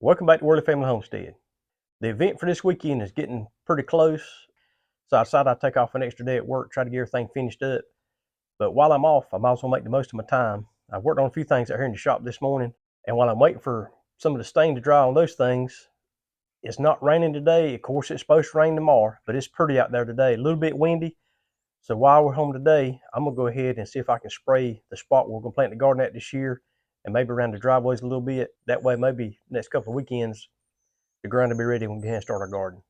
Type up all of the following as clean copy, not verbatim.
Welcome back to Worley Family Homestead. The event for this weekend is getting pretty close, so I decided I'd take off an extra day at work, try to get everything finished up. But while I'm off, I might as well make the most of my time. I've worked on a few things out here in the shop this morning, and while I'm waiting for some of the stain to dry on those things, it's not raining today. Of course, it's supposed to rain tomorrow, but it's pretty out there today. A little bit windy. So while we're home today, I'm going to go ahead and see if I can spray the spot we're going to plant the garden at this year, and maybe around the driveways a little bit. That way, maybe next couple of weekends, the ground will be ready when we can start our garden.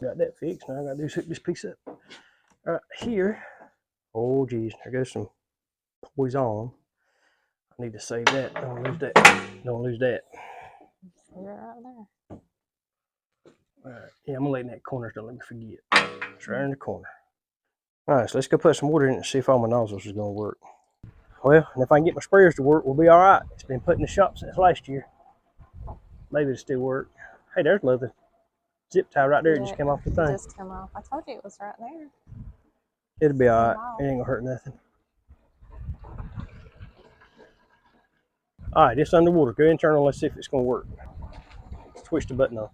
Got that fixed. Now I gotta do is hook this piece up. All right, here. Oh geez, there goes some poison. I need to save that. Don't lose that. Don't lose that. You're right there. All right, yeah, I'm gonna lay in that corner. Don't let me forget. It's right in the corner. All right, so let's go put some water in it and see if all my nozzles is gonna work. Well, and if I can get my sprayers to work, we'll be all right. It's been put in the shop since last year. Maybe it'll still work. Hey, there's another zip tie right there. It just came off the thing. It just came off. I told you it was right there. It'll be all right. It ain't gonna hurt nothing. All right, it's underwater. Go internal. Let's see if it's gonna work. Twitch the button on.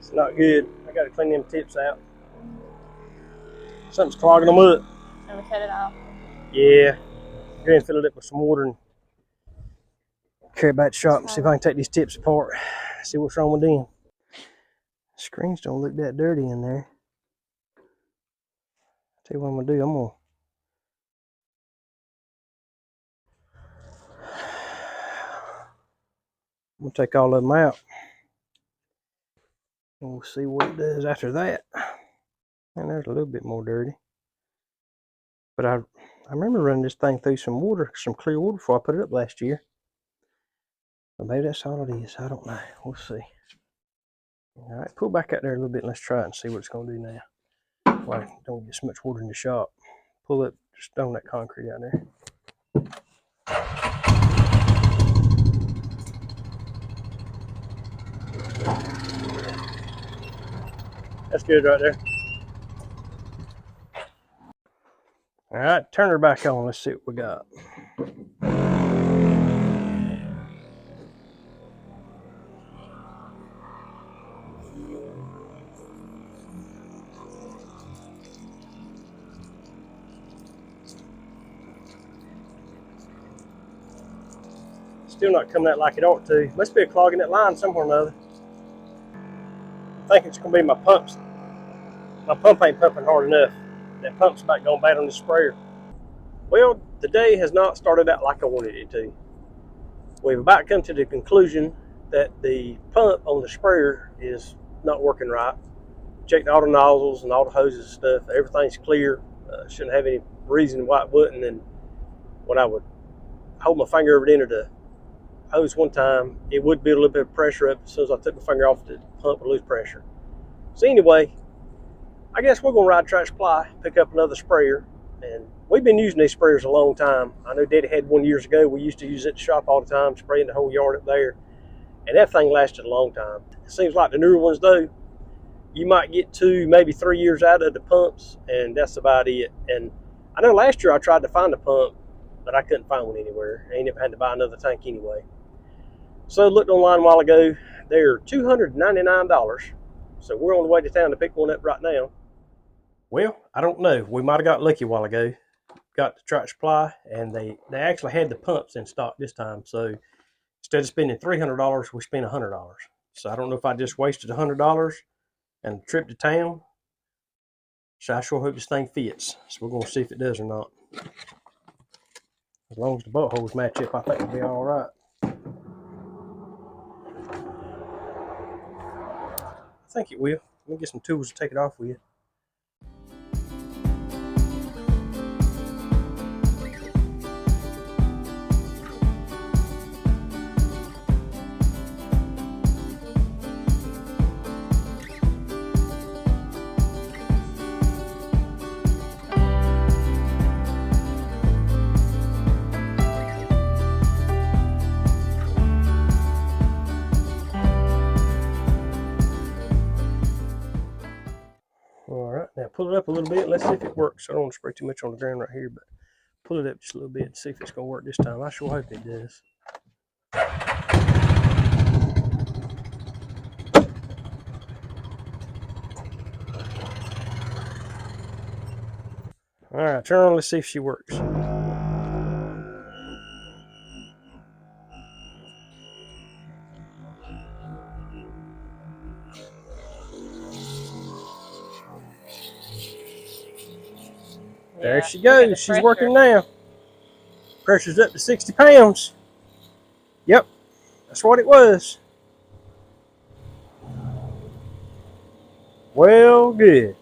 It's not good. I gotta clean them tips out. Something's clogging them up. Let me cut it off. Yeah. Go ahead and fill it up with some water and carry it back to the shop and see if I can take these tips apart. See what's wrong with them. The screens don't look that dirty in there. Tell you what I'm gonna do. I'm gonna take all of them out. And we'll see what it does after that. And there's a little bit more dirty. But I remember running this thing through some water, some clear water before I put it up last year. But maybe that's all it is. I don't know. We'll see. All right, pull back out there a little bit and let's try it and see what it's going to do now. Well, don't get so much water in the shop. Pull up just on that concrete out there. That's good right there. All right, turn her back on. Let's see what we got. Still not coming out like it ought to. Must be a clog in that line somewhere or another. I think it's going to be my pumps. My pump ain't pumping hard enough. That pump's about going bad on the sprayer. Well, the day has not started out like I wanted it to. We've about come to the conclusion that the pump on the sprayer is not working right. Checked all the nozzles and all the hoses and stuff. Everything's clear. Shouldn't have any reason why it wouldn't. And when I would hold my finger over the end of the hose one time, it would build a little bit of pressure up. As soon as I took my finger off, the pump would lose pressure. So anyway, I guess we're going to ride Track Supply, pick up another sprayer. And we've been using these sprayers a long time. I know Daddy had one years ago. We used to use it at the shop all the time, spraying the whole yard up there. And that thing lasted a long time. It seems like the newer ones, though, you might get 2, maybe 3 years out of the pumps, and that's about it. And I know last year I tried to find a pump, but I couldn't find one anywhere. I ended up having to buy another tank anyway. So I looked online a while ago. They're $299. So we're on the way to town to pick one up right now. Well, I don't know. We might have got lucky a while ago. Got the Track Supply, and they actually had the pumps in stock this time. So Instead of spending $300, we spent $100. So I don't know if I just wasted $100 and a trip to town. So I sure hope this thing fits. So we're going to see if it does or not. As long as the buttholes match up, I think it'll be all right. I think it will. Let me get some tools to take it off with. Alright, now pull it up a little bit. Let's see if it works. I don't want to spray too much on the ground right here, but pull it up just a little bit and see if it's going to work this time. I sure hope it does. Alright, turn on, let's see if she works. There she goes. She's working now. Pressure's up to 60 pounds. Yep, that's what it was. Well, good.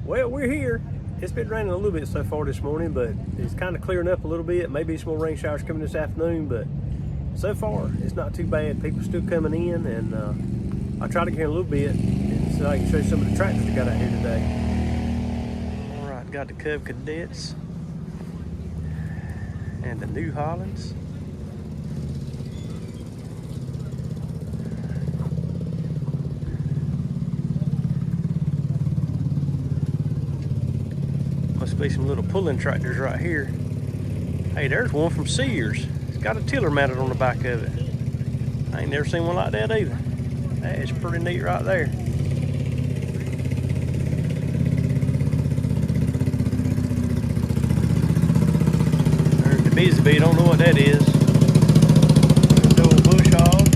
Well, we're here. It's been raining a little bit so far this morning, but it's kind of clearing up a little bit. Maybe some more rain showers coming this afternoon, but so far it's not too bad. People still coming in, and I'll try to get here a little bit so I can show you some of the tractors we got out here today. All right, got the Cub Cadets and the New Hollands. Must be some little pulling tractors right here. Hey, there's one from Sears. It's got a tiller mounted on the back of it. I ain't never seen one like that either. That is pretty neat right there. There's the busy bee. Don't know what that is. There's the old bush hog.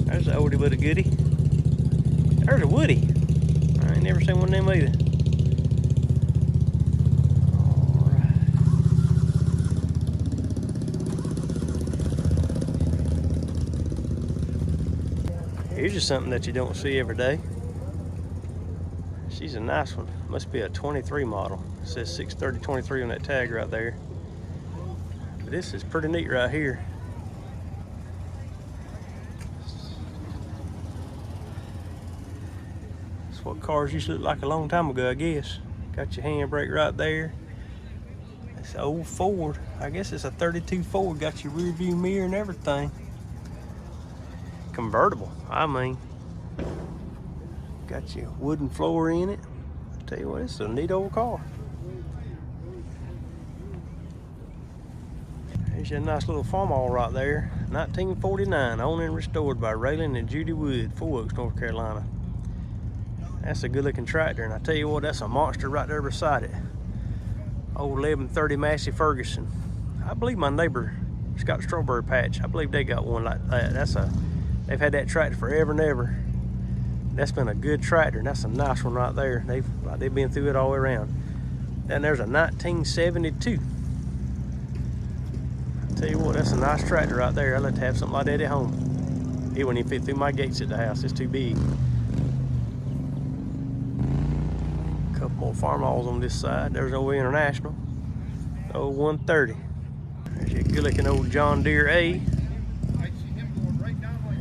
There's an oldie but a goodie. There's a woody. I ain't never seen one of them either. Alright. Here's just something that you don't see every day. She's a nice one. Must be a 23 model. It says 63023 on that tag right there. But this is pretty neat right here. What cars used to look like a long time ago, I guess. Got your handbrake right there. It's an old Ford. I guess it's a 32 Ford. Got your rear view mirror and everything. Convertible, I mean. Got your wooden floor in it. I'll tell you what, it's a neat old car. There's a nice little Farmall right there. 1949, owned and restored by Raylan and Judy Wood, Four Oaks, North Carolina. That's a good looking tractor, and I tell you what, that's a monster right there beside it. Old 1130 Massey Ferguson. I believe my neighbor, it's got a strawberry patch. I believe they got one like that. They've had that tractor forever and ever. That's been a good tractor, and that's a nice one right there. They've been through it all the way around. Then there's a 1972 Tell you what, that's a nice tractor right there. I'd like to have something like that at home. It wouldn't even fit through my gates at the house. It's too big. A couple more farmhauls on this side. There's old International. Old 130. There's a good looking old John Deere A.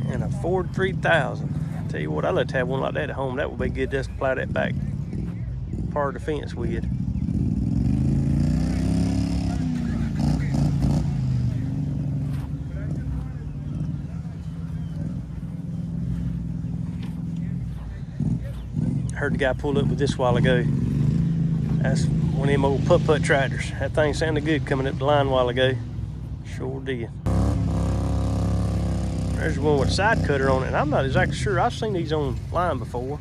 And a Ford 3000. Tell you what, I'd like to have one like that at home. That would be good just to plow that back part of the fence with. I heard the guy pull up with this a while ago. That's one of them old putt-putt tractors. That thing sounded good coming up the line a while ago. Sure did. There's one with a side cutter on it, and I'm not exactly sure. I've seen these online before,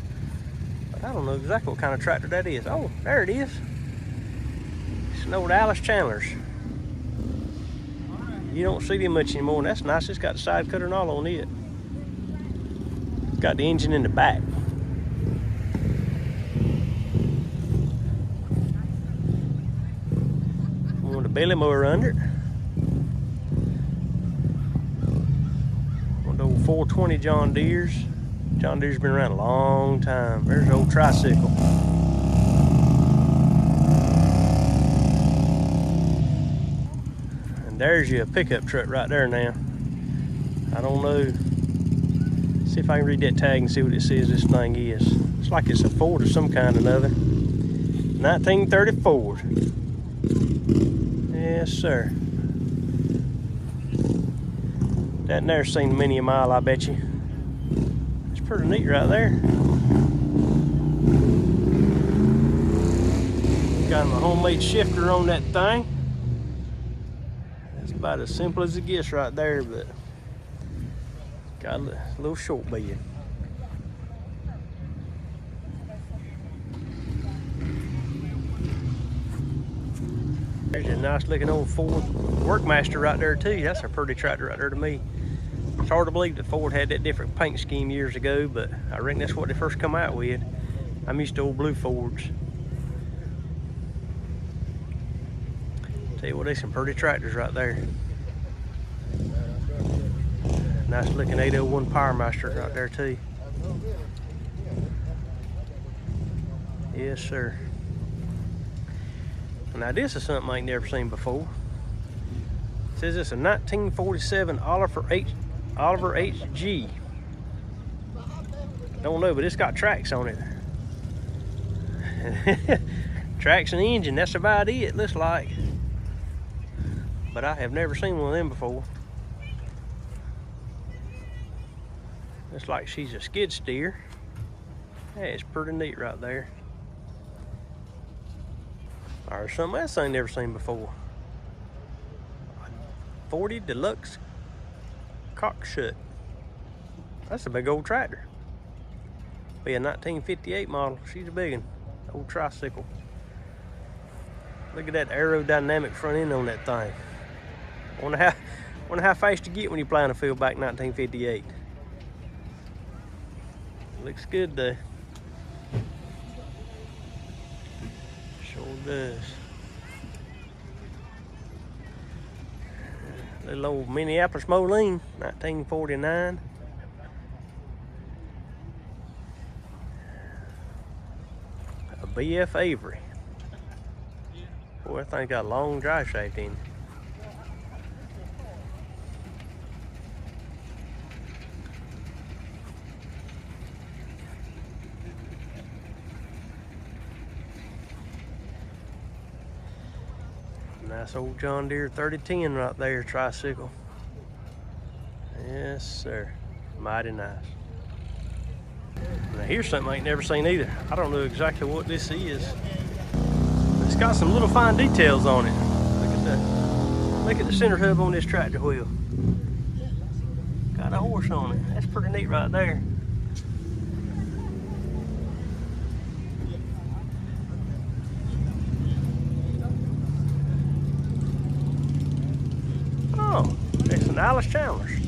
but I don't know exactly what kind of tractor that is. Oh, there it is. It's an old Alice Chandler's. You don't see them much anymore, and that's nice. It's got the side cutter and all on it. It's got the engine in the back. With a belly mower under it. One of the old 420 John Deere's. John Deere's been around a long time. There's an old tricycle. And there's your pickup truck right there now. I don't know. See if I can read that tag and see what it says this thing is. It's like it's a Ford of some kind or another. 1934. Yes, sir. That never seen many a mile, I bet you. It's pretty neat right there. Got my homemade shifter on that thing. That's about as simple as it gets right there, but got a little short bed. There's a nice looking old Ford Workmaster right there too. That's a pretty tractor right there to me. It's hard to believe that Ford had that different paint scheme years ago, but I reckon that's what they first come out with. I'm used to old blue Fords. Tell you what, there's some pretty tractors right there. Nice looking 801 Powermaster right there too. Yes, sir. Now this is something I ain't never seen before. It says it's a 1947 Oliver HG. Don't know, but it's got tracks on it. Tracks and engine, that's about it, looks like. But I have never seen one of them before. Looks like she's a skid steer. Yeah, it's pretty neat right there. Or something else I ain't never seen before. 40 Deluxe Cockshut. That's a big old tractor. Be a 1958 model. She's a big one. Old tricycle. Look at that aerodynamic front end on that thing. Wonder how fast you get when you're plowing a field back in 1958. Looks good though. Sure does. Little old Minneapolis Moline, 1949. A BF Avery. Boy, that thing got a long drive shaft in it. Nice old John Deere 3010 right there, tricycle. Yes, sir. Mighty nice. Now here's something I ain't never seen either. I don't know exactly what this is. It's got some little fine details on it. Look at the center hub on this tractor wheel. Got a horse on it. That's pretty neat right there. Oh, it's an Alice Chandler's.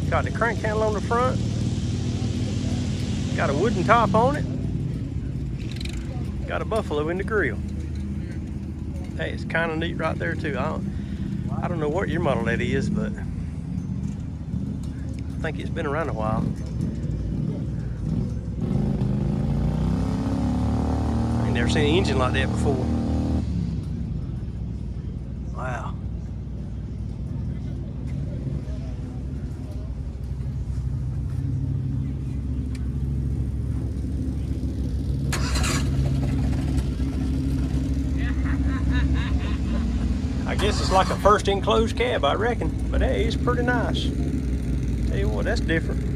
Got the crank handle on the front. Got a wooden top on it. Got a buffalo in the grill. Hey, it's kind of neat right there too. I don't know what year model that is, but I think it's been around a while. I ain't never seen an engine like that before. Wow. I guess it's like a first enclosed cab, I reckon. But hey, it's pretty nice. Tell you what, that's different.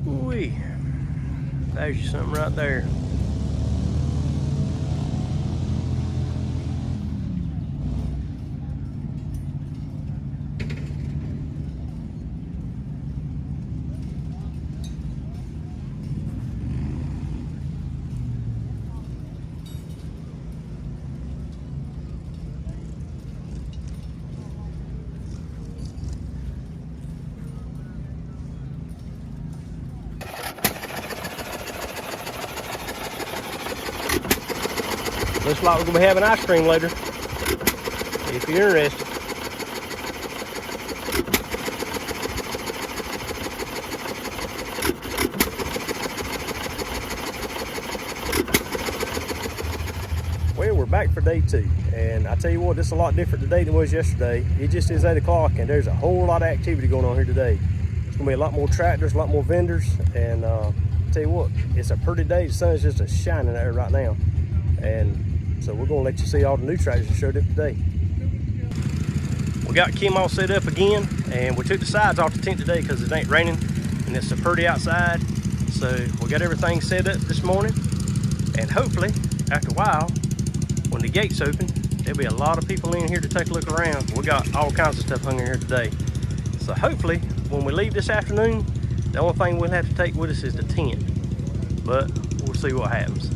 Ooh-wee. There's something right there. Looks like we're going to be having ice cream later, if you're interested. Well, we're back for day 2, and I tell you what, this is a lot different today than it was yesterday. It just is 8 o'clock, and there's a whole lot of activity going on here today. It's going to be a lot more tractors, a lot more vendors, and I tell you what, it's a pretty day. The sun's just shining there right now, and so we're gonna let you see all the new tractors that showed up today. We got Kim all set up again, and we took the sides off the tent today because it ain't raining and it's so pretty outside. So we got everything set up this morning, and hopefully after a while, when the gates open, there'll be a lot of people in here to take a look around. We got all kinds of stuff hung in here today. So hopefully when we leave this afternoon, the only thing we'll have to take with us is the tent, but we'll see what happens.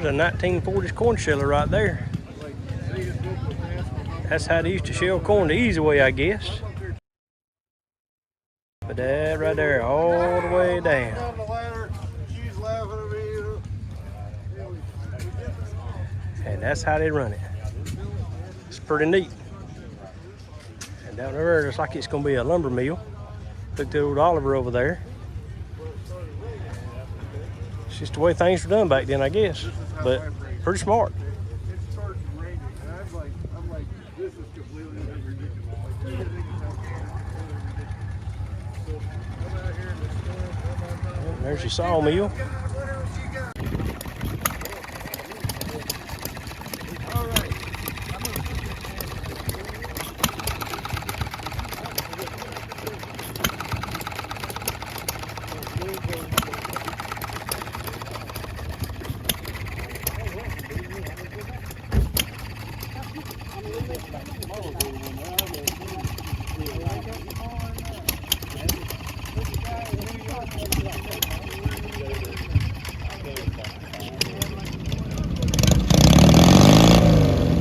a 1940s corn sheller right there. That's how they used to shell corn the easy way, I guess. But that right there, all the way down. And that's how they run it. It's pretty neat. And down there, looks like it's gonna be a lumber mill. Look at the old Oliver over there. It's just the way things were done back then, I guess. But pretty smart. There's your sawmill.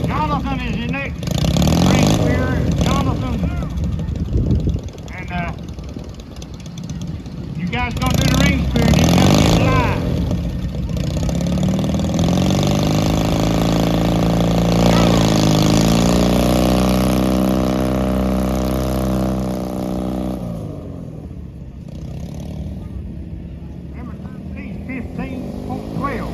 Jonathan is your next ring spear. Jonathan. And you guys gonna do the ring spear and you gotta get live. Remember, he's 15.12.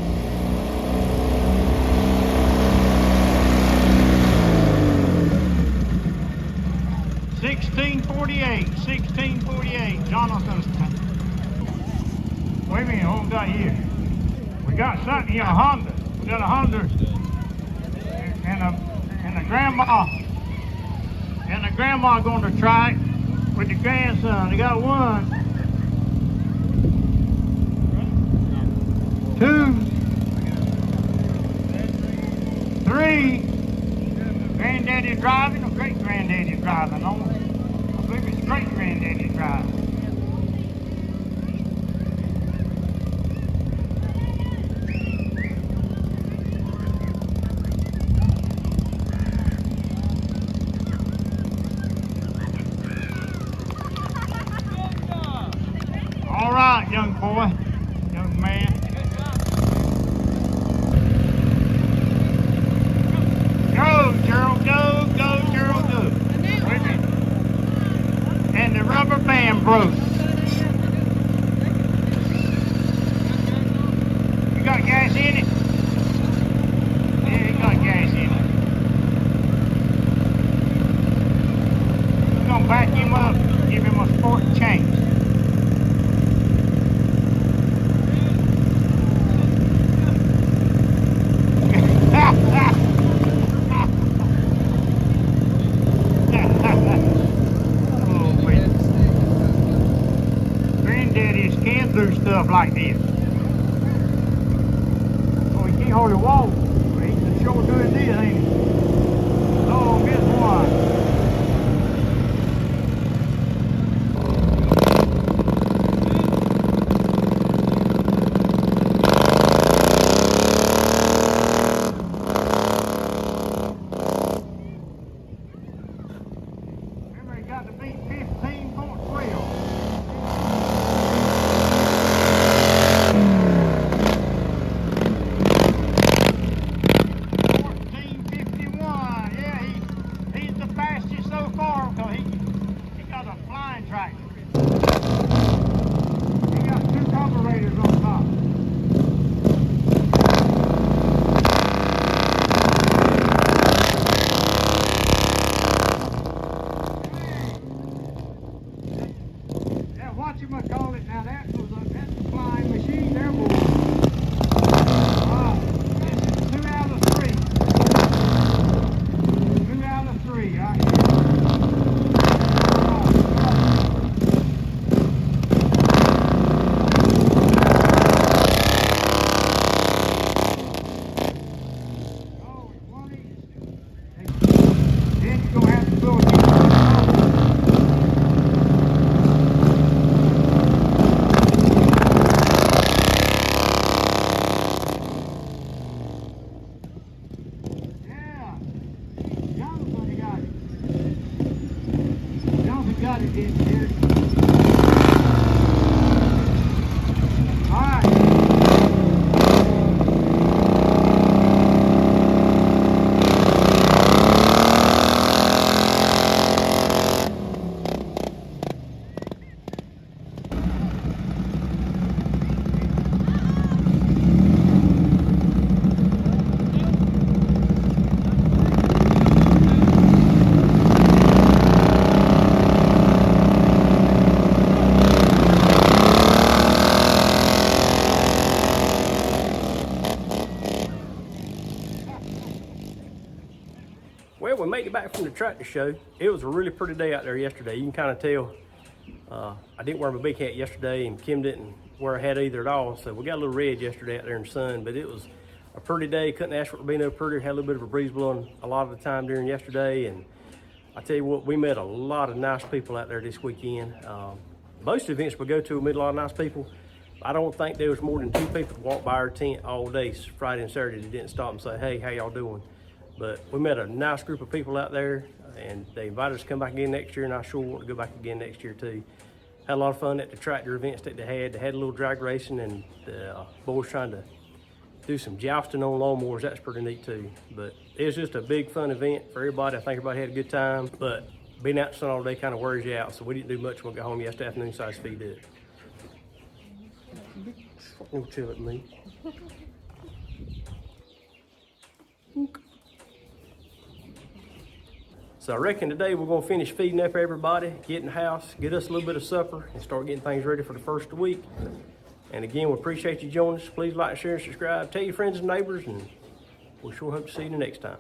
1648, Jonathan's. Wait a minute, what we got here? We got something here, a Honda. We got a Honda and a grandma going to try it with the grandson. They got 1, 2, 3. Granddaddy driving or great granddaddy driving on it? I believe it's great granddaddy driving. All right, young boy, young man. Go, Gerald, go, Gerald, go. Wait a minute. And the rubber band broke. You got gas in it? Yeah, you got gas in it. We're gonna back him up, give him a sport change. Granddaddies can do stuff like this. Oh, he can't hardly walk, but he can sure doing this, ain't he? Oh, guess what? Remember, he got to beat 15.12. 14:51. Yeah, he's the fastest so far because he got a flying tractor. He got 2 carburetors on top. Yeah, whatchamacallit, now that's a flying machine there, boy. This is 2 out of 3. 2 out of 3, right here. Oh, it's 1 each. Then you're gonna have to go again. got it in here. All right. Well, we made it back from the tractor show. It was a really pretty day out there yesterday. You can kind of tell. I didn't wear my big hat yesterday, and Kim didn't wear a hat either at all. So we got a little red yesterday out there in the sun, but it was a pretty day. Couldn't ask for it to be no prettier. Had a little bit of a breeze blowing a lot of the time during yesterday. And I tell you what, we met a lot of nice people out there this weekend. Most events we go to, we meet a lot of nice people. I don't think there was more than 2 people that walked by our tent all day, Friday and Saturday, that didn't stop and say, hey, how y'all doing? But we met a nice group of people out there, and they invited us to come back again next year, and I sure want to go back again next year too. Had a lot of fun at the tractor events that they had. They had a little drag racing, and the boys trying to do some jousting on lawnmowers. That's pretty neat too. But it was just a big fun event for everybody. I think everybody had a good time, but being out in the sun all day kind of wears you out, so we didn't do much when we got home yesterday afternoon, so I just feed it. Don't chill at me. So I reckon today we're gonna finish feeding up everybody, get in the house, get us a little bit of supper, and start getting things ready for the first of the week. And again, we appreciate you joining us. Please like, share, and subscribe. Tell your friends and neighbors, and we sure hope to see you the next time.